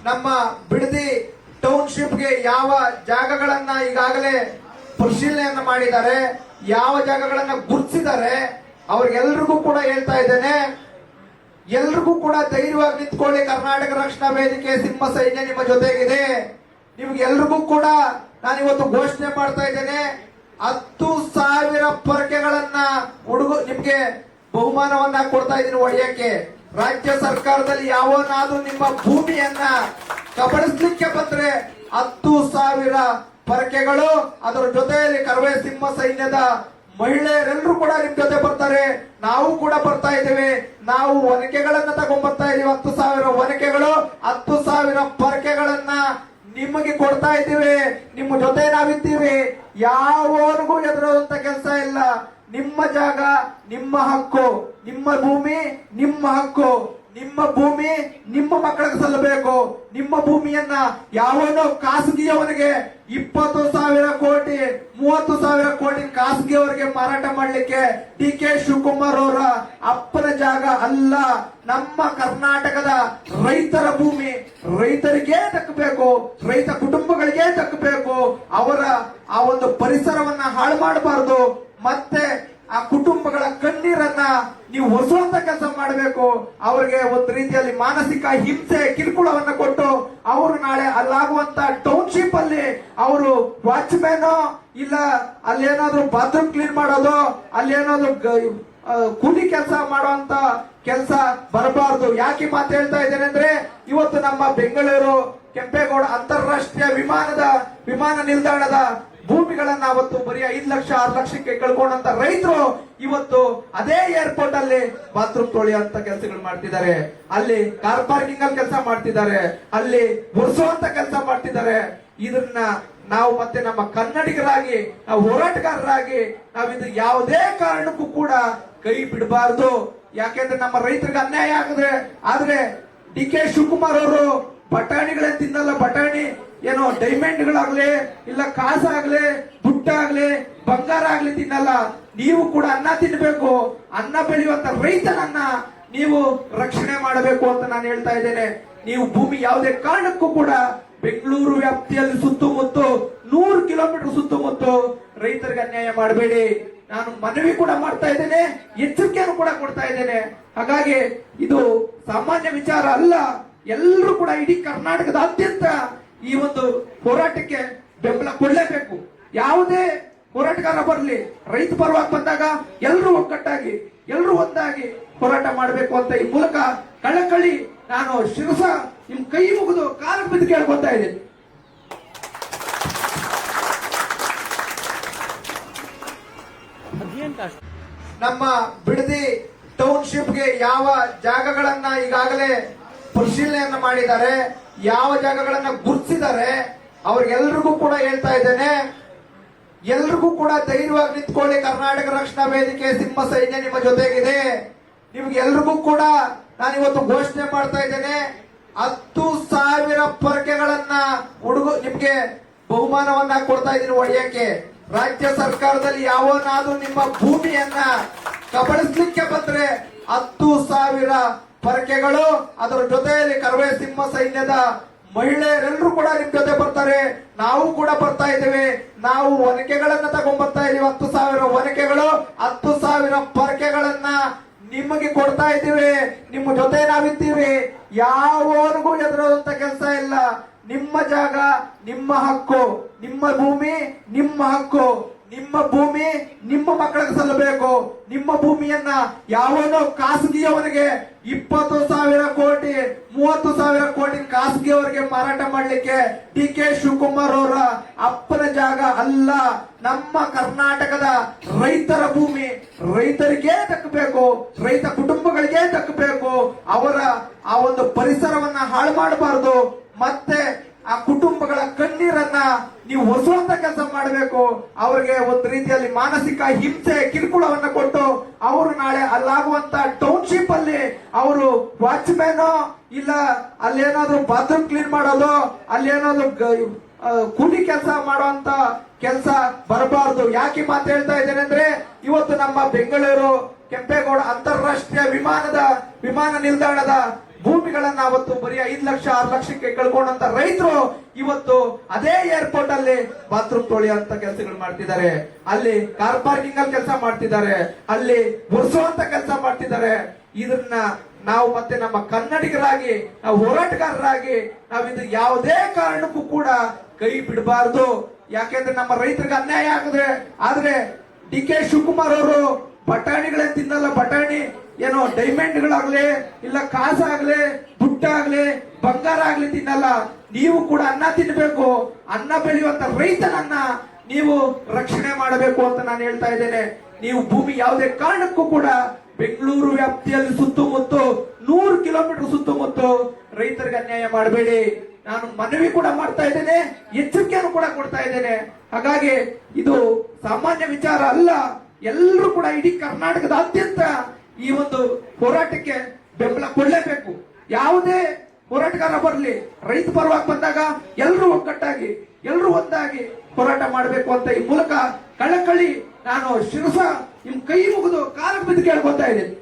ನಮ್ಮ ಬಿಡದಿ ಟೌನ್ಶಿಪ್ಗೆ ಯಾವ ಜಾಗಗಳನ್ನ ಈಗಾಗಲೇ ಪರಿಶೀಲನೆಯನ್ನ ಮಾಡಿದ್ದಾರೆ, ಯಾವ ಜಾಗಗಳನ್ನ ಗುರುತಿಸಿದ್ದಾರೆ, ಅವ್ರಿಗೆಲ್ರಿಗೂ ಕೂಡ ಹೇಳ್ತಾ ಇದ್ದೇನೆ, ಎಲ್ರಿಗೂ ಕೂಡ ಧೈರ್ಯವಾಗಿ ನಿಂತ್ಕೊಳ್ಳಿ. ಕರ್ನಾಟಕ ರಕ್ಷಣಾ ವೇದಿಕೆ ಸಿಂಹ ಸೈನ್ಯ ನಿಮ್ಮ ಜೊತೆಗಿದೆ. ನಿಮ್ಗೆ ಎಲ್ರಿಗೂ ಕೂಡ ನಾನು ಇವತ್ತು ಘೋಷಣೆ ಮಾಡ್ತಾ ಇದ್ದೇನೆ, 10,000 ಪೊರಕೆಗಳನ್ನ ನಿಮ್ಗೆ ಬಹುಮಾನವನ್ನ ಕೊಡ್ತಾ ಇದ್ದೀನಿ ಒಡೆಯಕ್ಕೆ. ರಾಜ್ಯ ಸರ್ಕಾರದಲ್ಲಿ ಯಾವನಾದ್ರೂ ನಿಮ್ಮ ಭೂಮಿಯನ್ನ ಕಬಳಿಸ್ಲಿಕ್ಕೆ ಬಂದ್ರೆ 10,000 ಪೊರಕೆಗಳು, ಅದರ ಜೊತೆಯಲ್ಲಿ ಕರವೇ ಸಿಂಹ ಸೈನ್ಯದ ಮಹಿಳೆಯರೆಲ್ಲರೂ ಕೂಡ ನಿಮ್ ಜೊತೆ ಬರ್ತಾರೆ. ನಾವು ಕೂಡ ಬರ್ತಾ ಇದ್ದೇವೆ. ನಾವು ಒನಕೆಗಳನ್ನ ತಗೊಂಡ್ಬರ್ತಾ ಇದೀವಿ. 10,000 ಒನಕೆಗಳು, 10,000 ಪೊರಕೆಗಳನ್ನ ನಿಮಗೆ ಕೊಡ್ತಾ ಇದ್ದೀವಿ. ನಿಮ್ಮ ಜೊತೆ ನಾವಿದ್ದೀವಿ. ಯಾವನಿಗೂ ಎದುರುವಂತ ಕೆಲಸ ಇಲ್ಲ. ನಿಮ್ಮ ಜಾಗ ನಿಮ್ಮ ಹಕ್ಕು, ನಿಮ್ಮ ಭೂಮಿ ನಿಮ್ಮ ಹಕ್ಕು, ನಿಮ್ಮ ಭೂಮಿ ನಿಮ್ಮ ಮಕ್ಕಳಿಗೆ ಸಲ್ಲಬೇಕು. ನಿಮ್ಮ ಭೂಮಿಯನ್ನ ಯಾವನೋ ಖಾಸಗಿಯವನಿಗೆ 20,000 ಕೋಟಿ 30,000 ಕೋಟಿ ಖಾಸಗಿಯವರಿಗೆ ಮಾರಾಟ ಮಾಡ್ಲಿಕ್ಕೆ DK ಶಿವಕುಮಾರ್ ಅವರ ಅಪ್ಪನ ಜಾಗ ಅಲ್ಲ. ನಮ್ಮ ಕರ್ನಾಟಕದ ರೈತರ ಭೂಮಿ ರೈತರಿಗೆ ದಕ್ಕಬೇಕು, ರೈತ ಕುಟುಂಬಗಳಿಗೆ ದಕ್ಕಬೇಕು. ಅವರ ಆ ಒಂದು ಪರಿಸರವನ್ನ ಹಾಳು ಮಾಡಬಾರದು. ಮತ್ತೆ ಆ ಕುಟುಂಬಗಳ ಕಣ್ಣೀರನ್ನ ನೀವು ಒರೆಸುವಂತ ಕೆಲಸ ಮಾಡಬೇಕು. ಅವರಿಗೆ ಒಂದು ರೀತಿಯಲ್ಲಿ ಮಾನಸಿಕ ಹಿಂಸೆ ಕಿರುಕುಳವನ್ನ ಕೊಟ್ಟು ಅವರು ನಾಳೆ ಅಲ್ಲಾಗುವಂತ ಟೌನ್ಶಿಪ್ ಅಲ್ಲಿ ಅವರು ವಾಚ್ಮ್ಯಾನ್ ಇಲ್ಲ ಅಲ್ಲೇನಾದ್ರೂ ಬಾತ್ರೂಮ್ ಕ್ಲೀನ್ ಮಾಡೋದು, ಅಲ್ಲೇನಾದ್ರೂ ಕೂಲಿ ಕೆಲಸ ಮಾಡುವಂತ ಕೆಲಸ ಬರಬಾರದು. ಯಾಕೆ ಮಾತು ಹೇಳ್ತಾ ಇದ್ದೇನೆ ಅಂದ್ರೆ, ಇವತ್ತು ನಮ್ಮ ಬೆಂಗಳೂರು ಕೆಂಪೇಗೌಡ ಅಂತಾರಾಷ್ಟ್ರೀಯ ವಿಮಾನ ನಿಲ್ದಾಣದ ಭೂಮಿಗಳನ್ನ ಅವತ್ತು ಬರೀ 5 ಲಕ್ಷ 6 ಲಕ್ಷಕ್ಕೆ ಕಳ್ಕೊಂಡಂತ ರೈತರು ಇವತ್ತು ಅದೇ ಏರ್ಪೋರ್ಟ್ ಅಲ್ಲಿ ಬಾತ್ರೂಮ್ ತೊಳೆಯುವಂತ ಕೆಲಸಗಳು ಮಾಡ್ತಿದ್ದಾರೆ, ಅಲ್ಲಿ ಕಾರ್ ಪಾರ್ಕಿಂಗ್ ಅಲ್ಲಿ ಕೆಲಸ ಮಾಡ್ತಿದ್ದಾರೆ, ಅಲ್ಲಿ ಒರೆಸುವಂತ ಕೆಲಸ ಮಾಡ್ತಿದ್ದಾರೆ. ಇದನ್ನ ನಾವು ಮತ್ತೆ ನಮ್ಮ ಕನ್ನಡಿಗರಾಗಿ, ನಾವು ಹೋರಾಟಗಾರರಾಗಿ ನಾವು ಇದು ಯಾವುದೇ ಕಾರಣಕ್ಕೂ ಕೂಡ ಕೈ ಬಿಡಬಾರದು. ಯಾಕೆಂದ್ರೆ ನಮ್ಮ ರೈತರಿಗೆ ಅನ್ಯಾಯ ಆದ್ರೆ DK ಶಿವಕುಮಾರ್ ಅವರು ಬಟಾಣಿಗಳೇ ತಿನ್ನಲ್ಲ. ಬಟಾಣಿ ಏನೋ ಡೈಮಂಡ್ಗಳಾಗ್ಲಿ ಇಲ್ಲ ಕಾಸಾಗ್ಲಿ ದುಡ್ಡಾಗ್ಲಿ ಬಂಗಾರ ಆಗ್ಲಿ ತಿನ್ನಲ್ಲ. ನೀವು ಕೂಡ ಅನ್ನ ತಿನ್ಬೇಕು. ಅನ್ನ ಬೆಳೆಯುವಂತ ರೈತನನ್ನ ನೀವು ರಕ್ಷಣೆ ಮಾಡಬೇಕು ಅಂತ ನಾನು ಹೇಳ್ತಾ ಇದ್ದೇನೆ. ನೀವು ಭೂಮಿ ಯಾವುದೇ ಕಾರಣಕ್ಕೂ ಕೂಡ ಬೆಂಗಳೂರು ವ್ಯಾಪ್ತಿಯಲ್ಲಿ ಸುತ್ತಮುತ್ತ 100 ಕಿಲೋಮೀಟರ್ ಸುತ್ತಮುತ್ತ ರೈತರಿಗೆ ಅನ್ಯಾಯ ಮಾಡಬೇಡಿ. ನಾನು ಮನವಿ ಕೂಡ ಮಾಡ್ತಾ ಇದ್ದೇನೆ, ಎಚ್ಚರಿಕೆಯನ್ನು ಕೂಡ ಕೊಡ್ತಾ ಇದ್ದೇನೆ. ಹಾಗಾಗಿ ಇದು ಸಾಮಾನ್ಯ ವಿಚಾರ ಅಲ್ಲ. ಎಲ್ಲರೂ ಕೂಡ ಇಡೀ ಕರ್ನಾಟಕದಾದ್ಯಂತ ಈ ಒಂದು ಹೋರಾಟಕ್ಕೆ ಬೆಂಬಲ ಕೊಡಲೇಬೇಕು. ಯಾವುದೇ ಹೋರಾಟಗಾರ ಬರಲಿ, ರೈತ ಪರವಾಗಿ ಬಂದಾಗ ಎಲ್ಲರೂ ಒಗ್ಗಟ್ಟಾಗಿ ಎಲ್ಲರೂ ಒಂದಾಗಿ ಹೋರಾಟ ಮಾಡಬೇಕು ಅಂತ ಈ ಮೂಲಕ ಕಳಕಳಿ ನಾನು ಶಿರಸ ನಿಮ್ ಕೈ ಮುಗಿದು ಕಾಲಿಗೆ ಬಿದ್ದು ಕೇಳ್ಕೊತಾ ಇದ್ದೀನಿ. ನಮ್ಮ ಬಿಡದಿ ಟೌನ್ಶಿಪ್ಗೆ ಯಾವ ಜಾಗಗಳನ್ನ ಈಗಾಗಲೇ ಪರಿಶೀಲನೆಯನ್ನ ಮಾಡಿದ್ದಾರೆ, ಯಾವ ಜಾಗಗಳನ್ನ ಗುರುತಿಸಿದ್ದಾರೆ, ಅವ್ರಿಗೆಲ್ರಿಗೂ ಕೂಡ ಹೇಳ್ತಾ ಇದ್ದೇನೆ, ಎಲ್ರಿಗೂ ಕೂಡ ಧೈರ್ಯವಾಗಿ ನಿಂತ್ಕೊಳ್ಳಿ. ಕರ್ನಾಟಕ ರಕ್ಷಣಾ ವೇದಿಕೆ ಸಿಂಹ ಸೈನ್ಯ ನಿಮ್ಮ ಜೊತೆಗಿದೆ. ನಿಮ್ಗೆ ಎಲ್ರಿಗೂ ಕೂಡ ನಾನು ಇವತ್ತು ಘೋಷಣೆ ಮಾಡ್ತಾ ಇದ್ದೇನೆ, 10,000 ಪೊರಕೆಗಳನ್ನ ನಿಮ್ಗೆ ಬಹುಮಾನವನ್ನ ಕೊಡ್ತಾ ಇದ್ದೀನಿ ಒಡೆಯಕ್ಕೆ. ರಾಜ್ಯ ಸರ್ಕಾರದಲ್ಲಿ ಯಾವನಾದ್ರೂ ನಿಮ್ಮ ಭೂಮಿಯನ್ನ ಕಬಳಿಸ್ಲಿಕ್ಕೆ ಬಂದ್ರೆ 10,000 ಪೊರಕೆಗಳು, ಅದರ ಜೊತೆಯಲ್ಲಿ ಕರವೇ ಸಿಂಹ ಸೈನ್ಯದ ಮಹಿಳೆಯರೆಲ್ಲರೂ ಕೂಡ ನಿಮ್ ಜೊತೆ ಬರ್ತಾರೆ. ನಾವು ಕೂಡ ಬರ್ತಾ ಇದ್ದೇವೆ. ನಾವು ಒನಕೆಗಳನ್ನ ತಗೊಂಡ್ಬರ್ತಾ ಇದೀವಿ. 10,000 ಒನಕೆಗಳು, 10,000 ಪೊರಕೆಗಳನ್ನ ನಿಮಗೆ ಕೊಡ್ತಾ ಇದ್ದೀವಿ. ನಿಮ್ಮ ಜೊತೆ ನಾವಿದ್ದೀವಿ. ಯಾವನಿಗೂ ಎದುರುವಂತ ಕೆಲಸ ಇಲ್ಲ. ನಿಮ್ಮ ಜಾಗ ನಿಮ್ಮ ಹಕ್ಕು, ನಿಮ್ಮ ಭೂಮಿ ನಿಮ್ಮ ಹಕ್ಕು, ನಿಮ್ಮ ಭೂಮಿ ನಿಮ್ಮ ಮಕ್ಕಳಿಗೆ ಸಲ್ಲಬೇಕು. ನಿಮ್ಮ ಭೂಮಿಯನ್ನ ಯಾವನೋ ಖಾಸಗಿಯವನಿಗೆ 20,000 ಕೋಟಿ 30,000 ಕೋಟಿ ಖಾಸಗಿಯವರಿಗೆ ಮಾರಾಟ ಮಾಡ್ಲಿಕ್ಕೆ DK ಶಿವಕುಮಾರ್ ಅವರ ಅಪ್ಪನ ಜಾಗ ಅಲ್ಲ. ನಮ್ಮ ಕರ್ನಾಟಕದ ರೈತರ ಭೂಮಿ ರೈತರಿಗೆ ದಕ್ಕಬೇಕು, ರೈತ ಕುಟುಂಬಗಳಿಗೆ ದಕ್ಕಬೇಕು. ಅವರ ಆ ಒಂದು ಪರಿಸರವನ್ನ ಹಾಳು ಮಾಡಬಾರದು. ಮತ್ತೆ ಆ ಕುಟುಂಬಗಳ ಕಣ್ಣೀರನ್ನ ನೀವು ಒರೆಸುವಂತ ಕೆಲಸ ಮಾಡಬೇಕು. ಅವರಿಗೆ ಒಂದು ರೀತಿಯಲ್ಲಿ ಮಾನಸಿಕ ಹಿಂಸೆ ಕಿರುಕುಳವನ್ನ ಕೊಟ್ಟು ಅವರು ನಾಳೆ ಅಲ್ಲಾಗುವಂತ ಟೌನ್ಶಿಪ್ ಅಲ್ಲಿ ಅವರು ವಾಚ್ಮ್ಯಾನ್ ಇಲ್ಲ ಅಲ್ಲೇನಾದ್ರೂ ಬಾತ್ರೂಮ್ ಕ್ಲೀನ್ ಮಾಡೋದು, ಅಲ್ಲೇನಾದ್ರೂ ಕೂಲಿ ಕೆಲಸ ಮಾಡುವಂತ ಕೆಲಸ ಬರಬಾರದು. ಯಾಕೆ ಮಾತು ಹೇಳ್ತಾ ಇದ್ದೇನೆ ಅಂದ್ರೆ, ಇವತ್ತು ನಮ್ಮ ಬೆಂಗಳೂರು ಕೆಂಪೇಗೌಡ ಅಂತಾರಾಷ್ಟ್ರೀಯ ವಿಮಾನ ನಿಲ್ದಾಣದ ಭೂಮಿಗಳನ್ನ ಅವತ್ತು ಬರೀ 5 ಲಕ್ಷ 6 ಲಕ್ಷಕ್ಕೆ ಕಳ್ಕೊಂಡಂತ ರೈತರು ಇವತ್ತು ಅದೇ ಏರ್ಪೋರ್ಟ್ ಅಲ್ಲಿ ಬಾತ್ರೂಮ್ ತೊಳೆಯುವಂತ ಕೆಲಸಗಳು ಮಾಡ್ತಿದ್ದಾರೆ, ಅಲ್ಲಿ ಕಾರ್ ಪಾರ್ಕಿಂಗ್ ಅಲ್ಲಿ ಕೆಲಸ ಮಾಡ್ತಿದ್ದಾರೆ, ಅಲ್ಲಿ ಒರೆಸುವಂತ ಕೆಲಸ ಮಾಡ್ತಿದ್ದಾರೆ. ಇದನ್ನ ನಾವು ಮತ್ತೆ ನಮ್ಮ ಕನ್ನಡಿಗರಾಗಿ, ನಾವು ಹೋರಾಟಗಾರರಾಗಿ ನಾವು ಇದು ಯಾವುದೇ ಕಾರಣಕ್ಕೂ ಕೂಡ ಕೈ ಬಿಡಬಾರದು. ಯಾಕೆಂದ್ರೆ ನಮ್ಮ ರೈತರಿಗೆ ಅನ್ಯಾಯ ಆದ್ರೆ ಡಿ ಕೆ ಶಿವಕುಮಾರ್ ಅವರು ಬಟಾಣಿಗಳೇ ತಿನ್ನಲ್ಲ. ಬಟಾಣಿ ಏನೋ ಡೈಮಂಡ್ಗಳಾಗ್ಲಿ, ಇಲ್ಲ ಕಾಸಾಗ್ಲಿ, ದುಡ್ಡಾಗ್ಲಿ, ಬಂಗಾರ ಆಗ್ಲಿ ತಿನ್ನಲ್ಲ. ನೀವು ಕೂಡ ಅನ್ನ ತಿನ್ನಬೇಕು. ಅನ್ನ ಬೆಳೆಯುವಂತ ರೈತನನ್ನ ನೀವು ರಕ್ಷಣೆ ಮಾಡಬೇಕು ಅಂತ ನಾನು ಹೇಳ್ತಾ ಇದ್ದೇನೆ. ನೀವು ಭೂಮಿ ಯಾವುದೇ ಕಾರಣಕ್ಕೂ ಕೂಡ ಬೆಂಗಳೂರು ವ್ಯಾಪ್ತಿಯಲ್ಲಿ ಸುತ್ತಮುತ್ತ 100 ಕಿಲೋಮೀಟರ್ ಸುತ್ತಮುತ್ತ ರೈತರಿಗೆ ಅನ್ಯಾಯ ಮಾಡಬೇಡಿ. ನಾನು ಮನವಿ ಕೂಡ ಮಾಡ್ತಾ ಇದ್ದೇನೆ, ಎಚ್ಚರಿಕೆಯನ್ನು ಕೂಡ ಕೊಡ್ತಾ ಇದ್ದೇನೆ. ಹಾಗಾಗಿ ಇದು ಸಾಮಾನ್ಯ ವಿಚಾರ ಅಲ್ಲ. ಎಲ್ಲರೂ ಕೂಡ ಇಡೀ ಕರ್ನಾಟಕದಾದ್ಯಂತ ಈ ಒಂದು ಹೋರಾಟಕ್ಕೆ ಬೆಂಬಲ ಕೊಡಲೇಬೇಕು. ಯಾವುದೇ ಹೋರಾಟಗಾರ ಬರಲಿ, ರೈತ ಪರವಾಗಿ ಬಂದಾಗ ಎಲ್ಲರೂ ಒಗ್ಗಟ್ಟಾಗಿ, ಎಲ್ಲರೂ ಒಂದಾಗಿ ಹೋರಾಟ ಮಾಡಬೇಕು ಅಂತ ಈ ಮೂಲಕ ಕಳಕಳಿ ನಾನು ಶಿರಸ ನಿಮ್ ಕೈ ಮುಗಿದು ಕಾಲಕ್ಕೆ ಬಿದ್ದು ಕೇಳ್ಕೊತಾ ಇದ್ದೀನಿ.